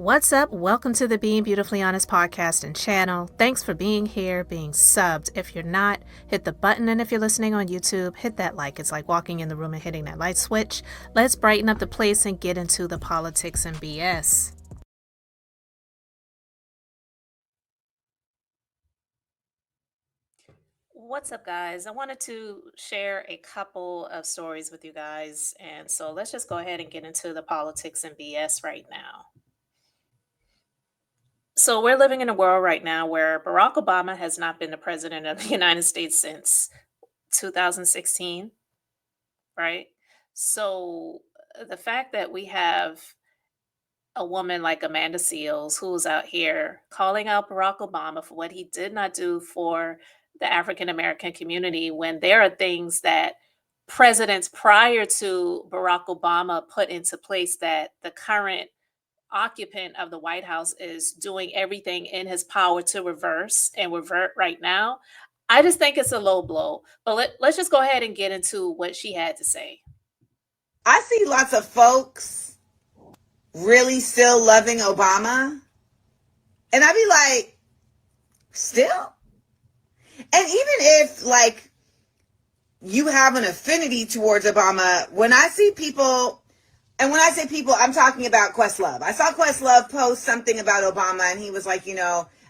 What's up? Welcome to the Being Beautifully Honest podcast and channel. Thanks for being here, being subbed. If you're not, hit the button. And if you're listening on YouTube, hit that like. It's like walking in the room and hitting that light switch. Let's brighten up the place and get into the politics and BS. What's up, guys? I wanted to share a couple of stories with you guys. And so let's just go ahead and get into the politics and BS right now. So we're living in a world right now where Barack Obama has not been the president of the United States since 2016, right? So the fact that we have a woman like Amanda Seals who's out here calling out Barack Obama for what he did not do for the African American community when there are things that presidents prior to Barack Obama put into place that the current occupant of the White House is doing everything in his power to reverse and revert right now. I just think it's a low blow. But let's just go ahead and get into what she had to say. I see lots of folks really still loving Obama. And I'd be like, still? And even if, like, you have an affinity towards Obama, when I see people, and when I say people, I'm talking about Questlove. I saw Questlove post something about Obama, and he was like,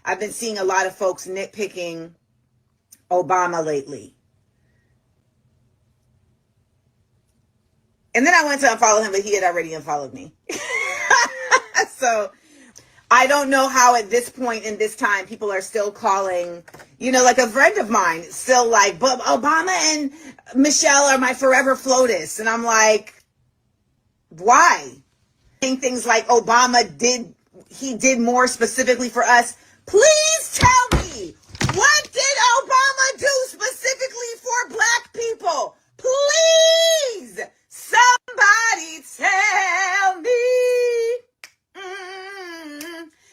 I've been seeing a lot of folks nitpicking Obama lately. And then I went to unfollow him, but he had already unfollowed me. So I don't know how at this point in this time people are still calling, like a friend of mine, still like, but Obama and Michelle are my forever FLOTUS. And I'm like, why? Things like Obama did more specifically for us. Please tell me, what did Obama do specifically for Black people? Please, somebody tell me.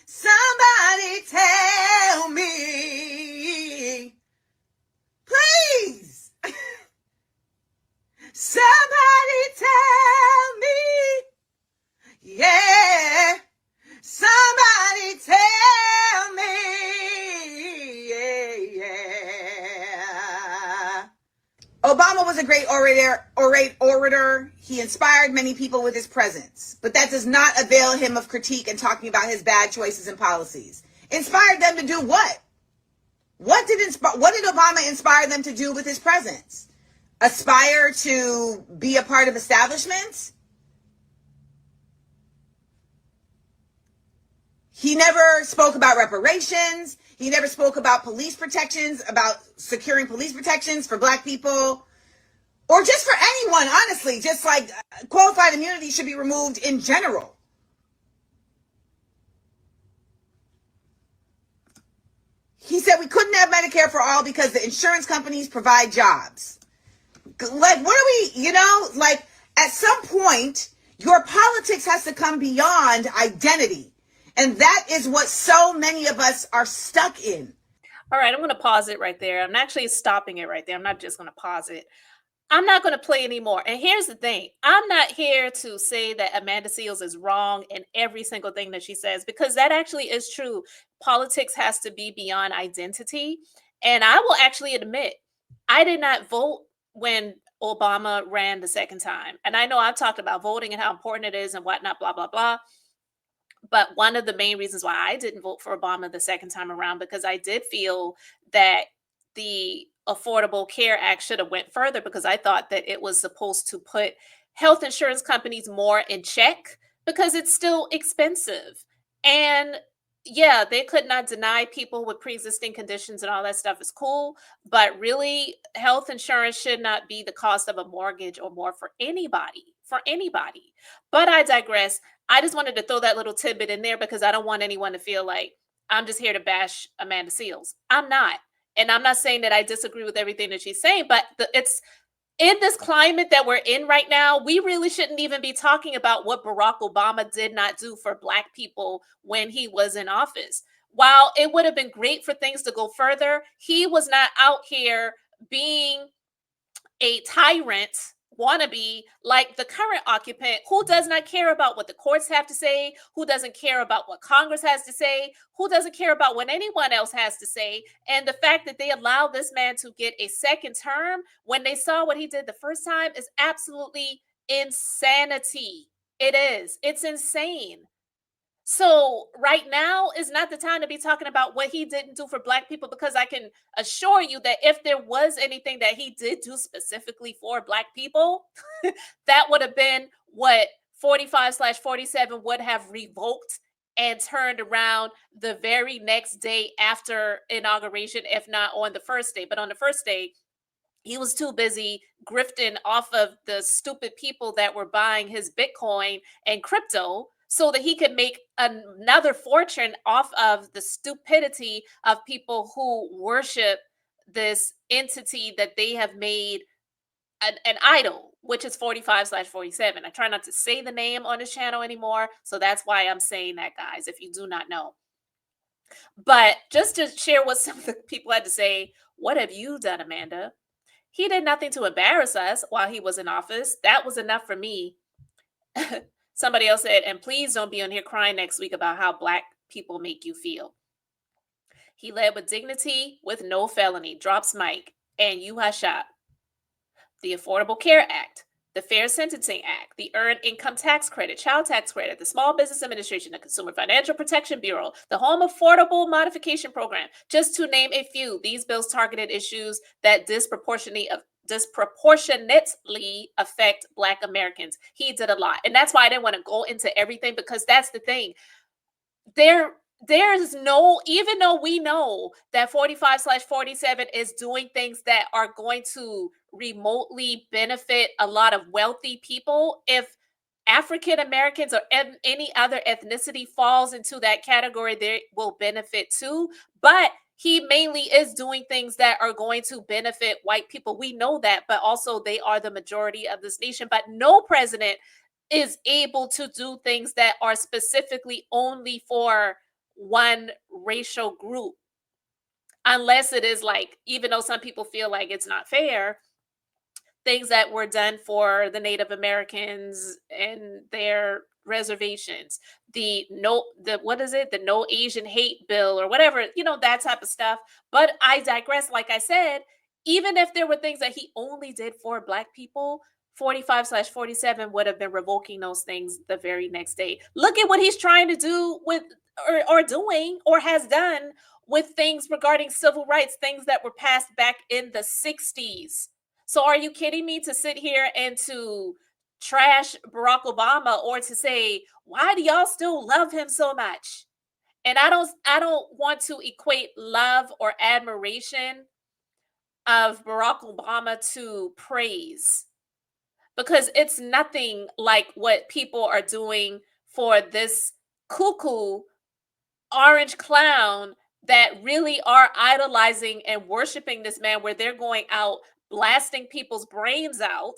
Somebody tell me. Please. Somebody tell me. Yeah. Somebody tell me. Yeah. Obama was a great orator. He inspired many people with his presence, but that does not avail him of critique and talking about his bad choices and policies. Inspired them to do what? What did Obama inspire them to do with his presence? Aspire to be a part of establishments? He never spoke about reparations. He never spoke about police protections, about securing police protections for Black people, or just for anyone, honestly. Just like qualified immunity should be removed in general. He said we couldn't have Medicare for all because the insurance companies provide jobs. Like, what are we, like, at some point, your politics has to come beyond identity. And that is what so many of us are stuck in. All right, I'm going to pause it right there. I'm actually stopping it right there. I'm not just going to pause it. I'm not going to play anymore. And here's the thing. I'm not here to say that Amanda Seals is wrong in every single thing that she says, because that actually is true. Politics has to be beyond identity. And I will actually admit, I did not vote when Obama ran the second time. And I know I've talked about voting and how important it is and whatnot, blah, blah, blah. But one of the main reasons why I didn't vote for Obama the second time around, because I did feel that the Affordable Care Act should have went further, because I thought that it was supposed to put health insurance companies more in check, because it's still expensive. And yeah, they could not deny people with pre-existing conditions and all that stuff is cool. But really, health insurance should not be the cost of a mortgage or more for anybody, But I digress. I just wanted to throw that little tidbit in there because I don't want anyone to feel like I'm just here to bash Amanda Seals. I'm not. And I'm not saying that I disagree with everything that she's saying, but it's in this climate that we're in right now, we really shouldn't even be talking about what Barack Obama did not do for Black people when he was in office. While it would have been great for things to go further, he was not out here being a tyrant wannabe like the current occupant who does not care about what the courts have to say, who doesn't care about what Congress has to say, who doesn't care about what anyone else has to say. And the fact that they allow this man to get a second term when they saw what he did the first time is absolutely insanity. It is. It's insane. So right now is not the time to be talking about what he didn't do for Black people, because I can assure you that if there was anything that he did do specifically for Black people, that would have been what 45/47 would have revoked and turned around the very next day after inauguration, if not on the first day. But on the first day, he was too busy grifting off of the stupid people that were buying his Bitcoin and crypto so that he could make another fortune off of the stupidity of people who worship this entity that they have made an idol, which is 45/47. I try not to say the name on this channel anymore, so that's why I'm saying that, guys, if you do not know. But just to share what some of the people had to say, what have you done, Amanda? He did nothing to embarrass us while he was in office. That was enough for me. Somebody else said, and please don't be on here crying next week about how Black people make you feel. He led with dignity, with no felony, drops mic, and you hush up. The Affordable Care Act, the Fair Sentencing Act, the Earned Income Tax Credit, Child Tax Credit, the Small Business Administration, the Consumer Financial Protection Bureau, the Home Affordable Modification Program, just to name a few. These bills targeted issues that disproportionately affect Black Americans. He did a lot. And that's why I didn't want to go into everything, because that's the thing. There is no, even though we know that 45/47 is doing things that are going to remotely benefit a lot of wealthy people, if African Americans or any other ethnicity falls into that category, they will benefit too. But he mainly is doing things that are going to benefit white people. We know that, but also they are the majority of this nation. But no president is able to do things that are specifically only for one racial group, unless it is like, even though some people feel like it's not fair, things that were done for the Native Americans and their reservations, the what is it, the No Asian Hate Bill or whatever, that type of stuff. But I digress. Like I said, even if there were things that he only did for Black people, 45/47 would have been revoking those things the very next day. Look at what he's trying to do with, or doing, or has done with things regarding civil rights, things that were passed back in the 60s. So are you kidding me, to sit here and to trash Barack Obama, or to say, why do y'all still love him so much? And I don't want to equate love or admiration of Barack Obama to praise, because it's nothing like what people are doing for this cuckoo orange clown that really are idolizing and worshiping this man, where they're going out blasting people's brains out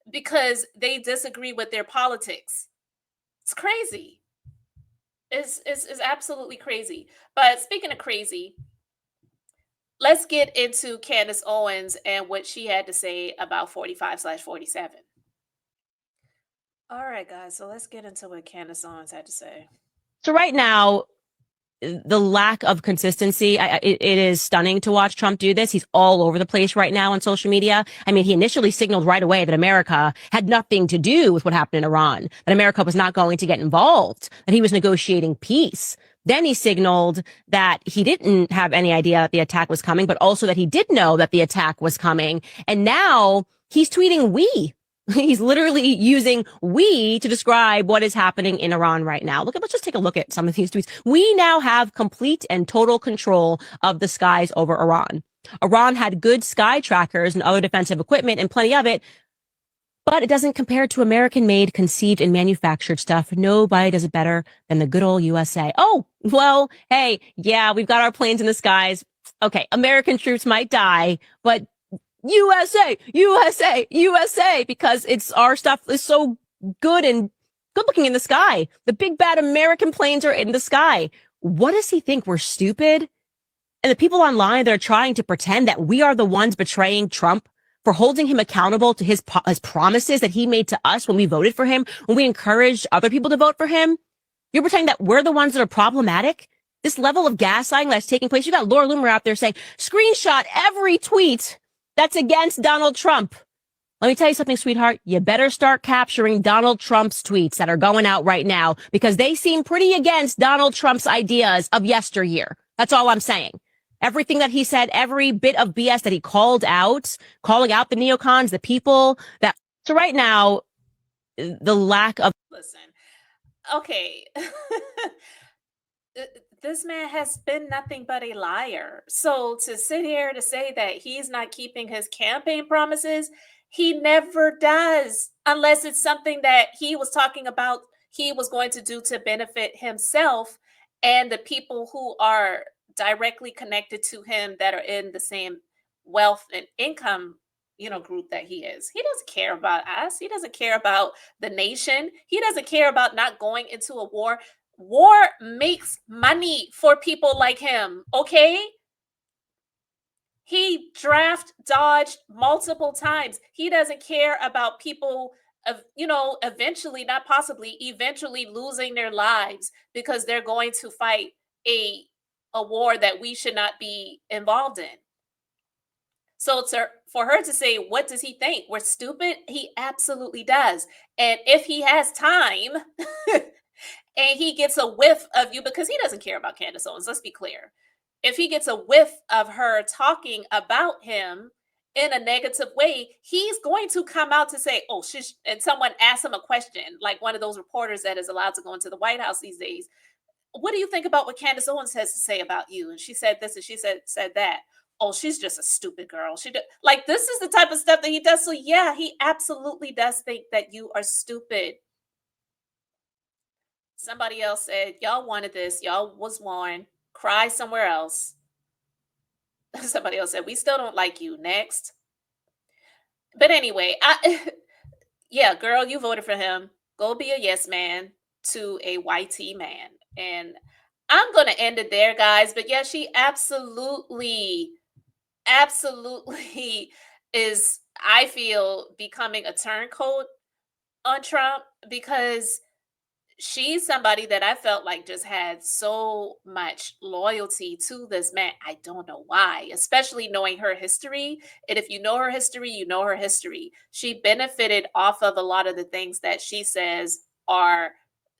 because they disagree with their politics. It's crazy. It's absolutely crazy. But speaking of crazy, let's get into Candace Owens and what she had to say about 45/47. All right, guys, so let's get into what Candace Owens had to say. So right now, the lack of consistency, it is stunning to watch Trump do this. He's all over the place right now on social media. I mean, he initially signaled right away that America had nothing to do with what happened in Iran, that America was not going to get involved, that he was negotiating peace. Then he signaled that he didn't have any idea that the attack was coming, but also that he did know that the attack was coming. And now he's tweeting "we." He's literally using "we" to describe what is happening in Iran right now. Let's just take a look at some of these tweets. "We now have complete and total control of the skies over Iran. Iran had good sky trackers and other defensive equipment and plenty of it, but it doesn't compare to American-made, conceived, and manufactured stuff. Nobody does it better than the good old USA. Oh, well, hey, yeah, we've got our planes in the skies. Okay, American troops might die, but USA, USA, USA, because our stuff is so good and good looking in the sky. The big bad American planes are in the sky." What does he think? We're stupid? And the people online that are trying to pretend that we are the ones betraying Trump for holding him accountable to his promises that he made to us when we voted for him, when we encouraged other people to vote for him. You're pretending that we're the ones that are problematic? This level of gaslighting that's taking place. You got Laura Loomer out there saying, screenshot every tweet that's against Donald Trump. Let me tell you something, sweetheart. You better start capturing Donald Trump's tweets that are going out right now because they seem pretty against Donald Trump's ideas of yesteryear. That's all I'm saying. Everything that he said, every bit of BS that he called out, calling out the neocons, the people that. So right now, the lack of. Listen, okay. This man has been nothing but a liar. So to sit here to say that he's not keeping his campaign promises, he never does, unless it's something that he was talking about he was going to do to benefit himself and the people who are directly connected to him that are in the same wealth and income, group that he is. He doesn't care about us. He doesn't care about the nation. He doesn't care about not going into a war. War makes money for people like him, okay? He draft dodged multiple times. He doesn't care about people eventually, not possibly, eventually losing their lives because they're going to fight a war that we should not be involved in. So for her to say, what does he think? We're stupid? He absolutely does. And if he has time and he gets a whiff of you, because he doesn't care about Candace Owens, let's be clear. If he gets a whiff of her talking about him in a negative way, he's going to come out to say, oh, and someone asks him a question, like one of those reporters that is allowed to go into the White House these days. What do you think about what Candace Owens has to say about you? And she said this and she said that. Oh, she's just a stupid girl. This is the type of stuff that he does. So yeah, he absolutely does think that you are stupid. Somebody else said, y'all wanted this. Y'all was warned. Cry somewhere else. Somebody else said, we still don't like you. Next. But anyway, yeah, girl, you voted for him. Go be a yes man to a YT man. And I'm going to end it there, guys. But yeah, she absolutely is, I feel, becoming a turncoat on Trump because she's somebody that I felt like just had so much loyalty to this man. I don't know why, especially knowing her history. And if you know her history, you know her history. She benefited off of a lot of the things that she says are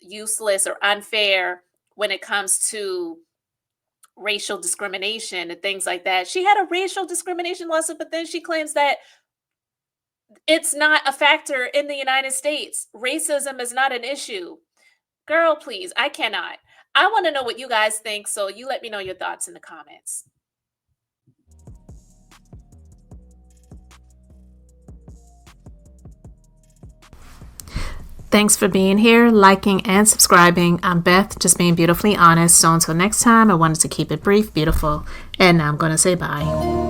useless or unfair when it comes to racial discrimination and things like that. She had a racial discrimination lawsuit, but then she claims that it's not a factor in the United States. Racism is not an issue. Girl, please, I cannot. I want to know what you guys think, so you let me know your thoughts in the comments. Thanks for being here, liking, and subscribing. I'm Beth, just being beautifully honest. So until next time, I wanted to keep it brief, beautiful, and now I'm going to say bye.